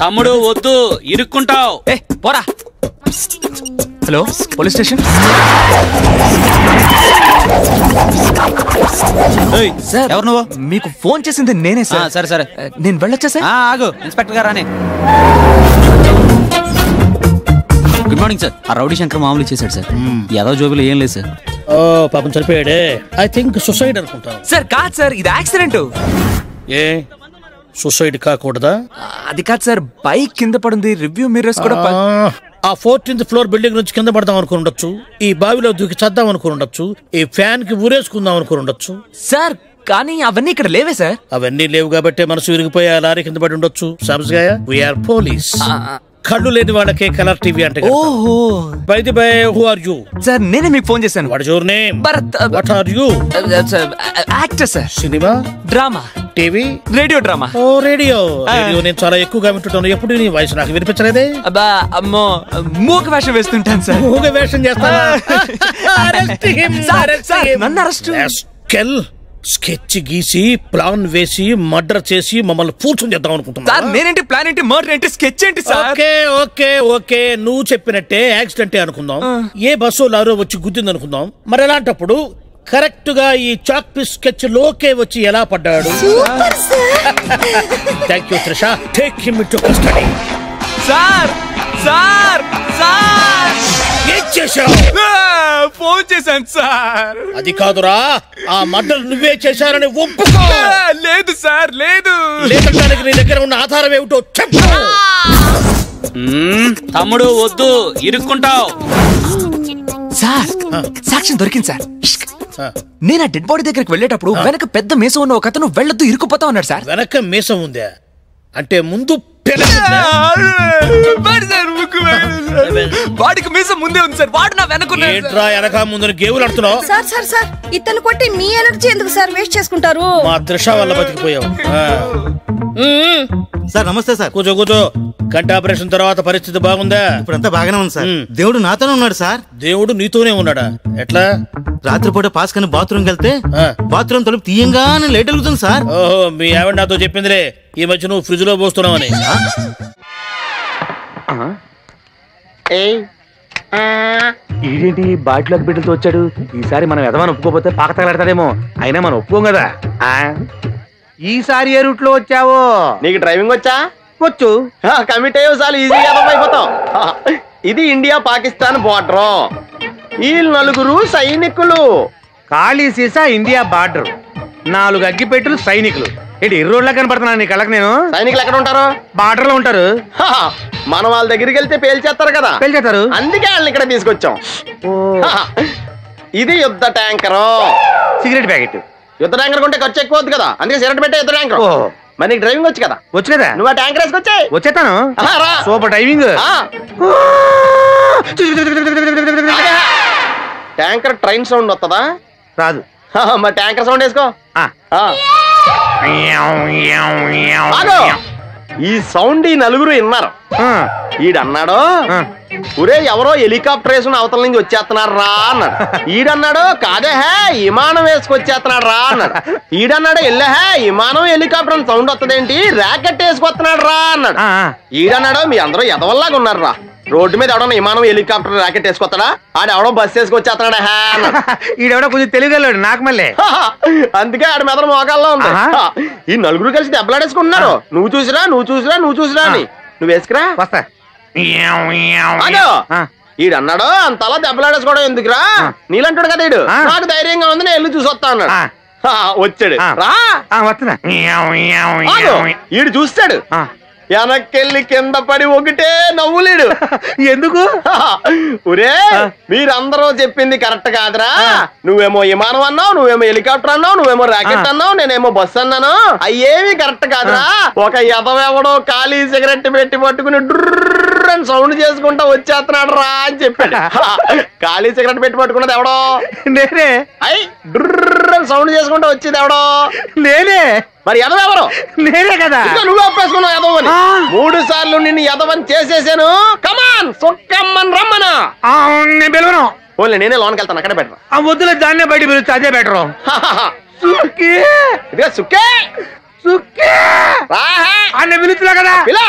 తమ్ముడు వద్దు, ఇరుక్కుంటావు. పోరా. Hello, police station. సార్, ఎవరు నువ్వు? మీకు ఫోన్ చేసింది నేనే సార్. సరే సరే, నేను వెళ్ళొచ్చా సార్? ఆగు, ఇన్స్పెక్టర్ గారు రానే. Good morning sir. ఆ రౌడీ శంకర్ మామూలు చేశాడు సార్. ఏదో జోబులో ఏం లేదు సార్. ఓ పాపం చనిపోయాడే. ఐ థింక్ సుసైడ్ అనుకుంటాను సార్. కాదు సార్, ఇది యాక్సిడెంట్. ఏ సుసైడ్ కాకూడదా? అది కాదు సార్, బైక్ కింద పడింది. రివ్యూ మిర్రర్స్ కూడా ఆ 14th ఫ్లోర్ బిల్డింగ్ నుంచి కింద పడదాం అనుకుని ఉండొచ్చు. ఈ బావిలో దూకి చద్దాం అనుకుని ఉండొచ్చు. ఈ ఫ్యాన్ కి ఊరేసుకుందాం అనుకుని ఉండొచ్చు సార్. కానీ అవన్నీ ఇక్కడ లేవే సార్. అవన్నీ లేవు కాబట్టి మనసు విరిగిపోయి ఆ లారీ కింద పడి ఉండొచ్చు. సమస్య వీఆర్ పోలీస్. కళ్ళు లేని వాళ్ళకే కలర్ టీవీ అంటే. ఓహో. By the by, who are you? Sir, నేనే మీకు ఫోన్ చేశాను. What is your name? Bharat. What are you? Actor sir. Cinema, drama, TV, radio drama. ఓ రేడియో. రేడియో నేను చాలా ఎక్కువగా వింటుంటాను. ఎప్పుడు నీ వాయిస్ నాకు వినిపించలేదే. అబ్బా, అమ్మో, మూగ వేషం వేస్తుంటాను సార్. మూగ వేషం చేస్తావా? నన్ను అరెస్ట్. స్కెచ్ గీసి ప్లాన్ వేసి మర్డర్ చేసి మమ్మల్ని పూర్తి చేద్దాం అనుకుంటున్నా. సార్, నేనేంటి ప్లాన్ ఏంటి, మర్డర్ ఏంటి, స్కెచ్ ఏంటి సార్? ఓకే ఓకే ఓకే, నువ్వు చెప్పినట్టే యాక్సిడెంట్ అనుకుందాం. ఏ బస్సు లారో వచ్చి గుద్దింది అనుకుందాం. మరి అలాంటప్పుడు కరెక్ట్ గా ఈ చాక్ పీస్ స్కెచ్ లోకే వచ్చి ఎలా పడ్డాడు? Thank you Trisha. Take him to custody. Sir sir sir, ఏం చేశావు? ఫోన్ చేశాను సార్. అది కాదురా, ఆ మర్డర్ నువ్వే చేశారని ఒప్పుకో. లేదు సార్, లేదు. లేదంటానికి నీ దగ్గర ఉన్న ఆధారం ఏమిటో చెప్పు. తమ్ముడు వద్దు, ఇరుక్కుంటావు. సార్, సాక్ష్యం దొరికింది సార్. నేను ఆ డెడ్ బాడీ దగ్గరికి వెళ్ళేటప్పుడు వెనక పెద్ద మీసం ఉన్న ఒక అతను వెళ్ళొద్దు, ఇరుక్కుపోతా ఉన్నాడు సార్. వెనక మీసం ఉందా? అంటే ముందు వాడికి మీసం ముందే ఉంది సార్. వాడు నా వెనకున్నా. వెనక ముందు గేవులు ఆడుతున్నావు. సార్ సార్ సార్, ఇతను కొట్టి మీ ఎనర్జీ ఎందుకు సార్ వేస్ట్ చేసుకుంటారు? మా త్రిష వల్ల బతికిపోయావు. సార్ నమస్తే సార్. కూర్చో కూర్చో. కంటి ఆపరేషన్ తర్వాత పరిస్థితి బాగుందా? ఇప్పుడంతా బాగానే ఉంది సార్. దేవుడు నాతోనే ఉన్నాడు సార్. దేవుడు నీతోనే ఉన్నాడా? ఎట్లా? రాత్రిపూట పాస్ కని బాత్రూమ్ వెళ్తే బాత్రూమ్ తలుపు తీయంగానే లేట్ వెళ్తుంది సార్. ఓహో, మీ ఆవిడ నాతో చెప్పిందిలే ఈ మధ్య నువ్వు ఫ్రిడ్జ్ లో పోస్తున్నావని. ఏంటి బాటిలోకి బిడ్డలతో వచ్చాడు? ఈసారి మనం ఎదమని ఒప్పుకోపోతే పాక తగలాడతాడేమో. అయినా మనం ఒప్పుకోం కదా. ఈసారి ఏ రూట్ లో వచ్చావో? నీకు డ్రైవింగ్ వచ్చా? వచ్చు. కమిట్ అయ్యో చాలు, ఈజీగా అయిపోతాం. ఇది ఇండియా పాకిస్తాన్ బోర్డర్. ఈ నలుగురు సైనికులు. ఖాళీ సీసా ఇండియా బార్డర్, 4 అగ్గిపెట్టులు సైనికులు. ఏంటి ఇర్రోడ్లా కనపడుతున్నా నీ కళ్ళకి నేను? సైనికులు ఎక్కడ ఉంటారు? బార్డర్ లో ఉంటారు. మనం వాళ్ళ దగ్గరికి వెళ్తే పేల్చేస్తారు కదా. పేల్చేస్తారు. అందుకే వాళ్ళని ఇక్కడ తీసుకొచ్చాం. ఇది యుద్ధ ట్యాంకర్. Cigarette packet. యుద్ధ ట్యాంకర్ కొంటే ఖర్చు ఎక్కువ అవుతుంది కదా, అందుకే సిగరెట్ పెట్టే యుద్ధ ట్యాంకర్. మరి నీకు డ్రైవింగ్ వచ్చు కదా? వచ్చు కదా. నువ్వు ఆ ట్యాంకర్ వేసుకొచ్చాయి. వచ్చేస్తాను. Super driving. Tanker train sound వస్తుందా? రాదు. మరి ట్యాంకర్ సౌండ్ వేసుకో. ఈ సౌండ్ ఈ నలుగురు విన్నారు. ఈడన్నాడు, ఒరే ఎవరో హెలికాప్టర్ వేసుకుని అవతల నుంచి వచ్చేస్తున్నాడు రా అన్నాడు. ఈడన్నాడు, కాదే హే విమానం వేసుకొచ్చేస్తున్నాడు రా అన్నాడు. ఈడన్నాడు, ఎల్లహే విమానం హెలికాప్టర్ సౌండ్ వస్తుందేంటి, ర్యాకెట్ వేసుకొస్తున్నాడు రా అన్నాడు. ఈడన్నాడు, మీ అందరూ ఎదవల్లాగా ఉన్నారు రా, రోడ్డు మీద ఎవడన్నా విమానం హెలికాప్టర్ ర్యాకెట్ వేసుకొస్తాడా? ఆడెవడో బస్సు వేసుకొచ్చేస్తున్నాడా? ఈడెవడో కొంచెం తెలియగలడు నాకు మళ్ళీ. అందుకే ఆడ మీద మోకాల్లో ఉంది. ఈ నలుగురు కలిసి దెబ్బలాడేసుకుంటున్నారు. నువ్వు చూసిరా నువ్వు చూసిరా నువ్వు చూసిరా అని. నువ్వు వేసుకురా. వస్తా. ఈడన్నాడు, అంతలా దెబ్బలాడేసుకోవడం ఎందుకురా, నీలంటాడు కదా ఈడు. నాకు ధైర్యంగా ఉంది, నేను వెళ్ళి చూసి వస్తా అన్నాడు. వచ్చాడు రా. వస్తున్నా. ఈడు చూస్తాడు, వెనక్కెళ్ళి కింద పడి ఒకటే నవ్వులేడు. ఎందుకు? ఒరే మీరందరూ చెప్పింది కరెక్ట్ కాదురా, నువ్వేమో విమానం అన్నావు, నువ్వేమో హెలికాప్టర్ అన్నావు, నువ్వేమో రాకెట్ అన్నావు, నేనేమో బస్సు అన్నాను. అయ్యేమి కరెక్ట్ కాదురా. ఒక ఎదవెవడో ఖాళీ సిగరెట్ పెట్టి పట్టుకుని డ్రర్ అని సౌండ్ చేసుకుంటా వచ్చేస్తున్నాడు రా అని చెప్పాడు. ఖాళీ సిగరెట్ పెట్టి పట్టుకున్నది ఎవడో? నేనే. అయ్యి డ్రర్ అని సౌండ్ చేసుకుంటా వచ్చేది ఎవడో? నేనే. మరి ఎదవెవరు? నేనే కదా. నువ్వు ఒప్పేసుకున్నావు ఎదవని. 3 సార్లు నిన్ను ఎదవని చేసేసాను. కమాన్ సుక్కమ్మని రమ్మను. నేను పిలవను. ఓన్లీ నేనే లోనికి వెళ్తాను, అక్కడే బెటర్. వద్దులే, దాన్నే బయట పిలుస్తా, అదే బెటరు. సుక్కే సుక్కే సుక్కే అన్న పిలుస్తున్నా కదా. పిలా